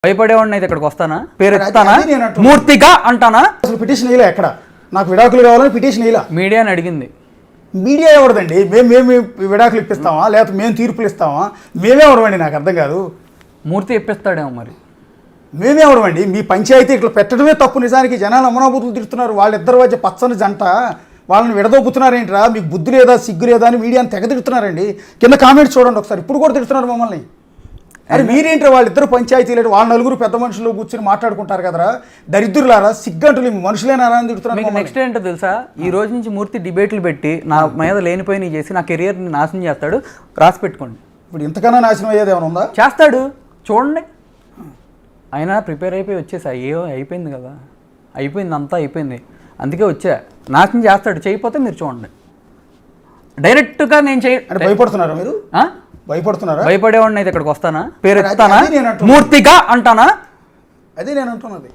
భయపడేవాడిని అయితే ఇక్కడికి వస్తానా? పేరు ఎత్తానా? మూర్తిగా అంటానా? అసలు పిటిషన్ ఇలా ఎక్కడ నాకు విడాకులు కావాలని పిటిషన్ ఇలా మీడియాని అడిగింది. మీడియా ఎవరిదండి? మేము విడాకులు ఇప్పిస్తామా లేకపోతే మేము తీర్పులు ఇస్తామా? మేమేవడమండి? నాకు అర్థం కాదు. మూర్తి ఇప్పిస్తాడేమో మరి. మేమేవడమండి? మీ పంచాయతీ ఇట్లా పెట్టడమే తప్పు. నిజానికి జనాలు అమనాబూతులు తిడుతున్నారు. వాళ్ళిద్దరి మధ్య పచ్చని జంట, వాళ్ళని విడదొబ్బుతున్నారేంట్రా? మీకు బుద్ధి లేదా, సిగ్గు లేదా అని మీడియాని తెగ తిడుతున్నారండి. కింద కామెంట్స్ చూడండి ఒకసారి. ఇప్పుడు కూడా తిడుతున్నారు మమ్మల్ని. అరే మీరేంటి వాళ్ళిద్దరు పంచాయతీలు, వాళ్ళ నలుగురు పెద్ద మనుషులు కూర్చొని మాట్లాడుకుంటారు కదరా, దరిద్రులారా, సిగ్గంటులు మనుషులేనారా అని తిడుతున్నారు. నెక్స్ట్ ఏంటో తెలుసా? ఈ రోజు నుంచి మూర్తి డిబేట్లు పెట్టి నా మీద లేనిపోయిన చేసి నా కెరియర్ని నాశనం చేస్తాడు. రాసి పెట్టుకోండి. ఇప్పుడు ఇంతకన్నా నాశనం అయ్యేది ఏమైనా ఉందా? చేస్తాడు, చూడండి. అయినా ప్రిపేర్ అయిపోయి వచ్చేసా. అయిపోయింది కదా, అయిపోయింది, అంతా అయిపోయింది. అందుకే వచ్చా. నాశనం చేస్తాడు. చేయకపోతే మీరు చూడండి. డైరెక్ట్గా నేను అంటే భయపడుతున్నారా మీరు? భయపడుతున్నారా? భయపడేవాడిని అయితే ఇక్కడికి వస్తానా? పేరు ఎత్తానా? మూర్తిగా అంటానా? అది నేను అంటున్నది.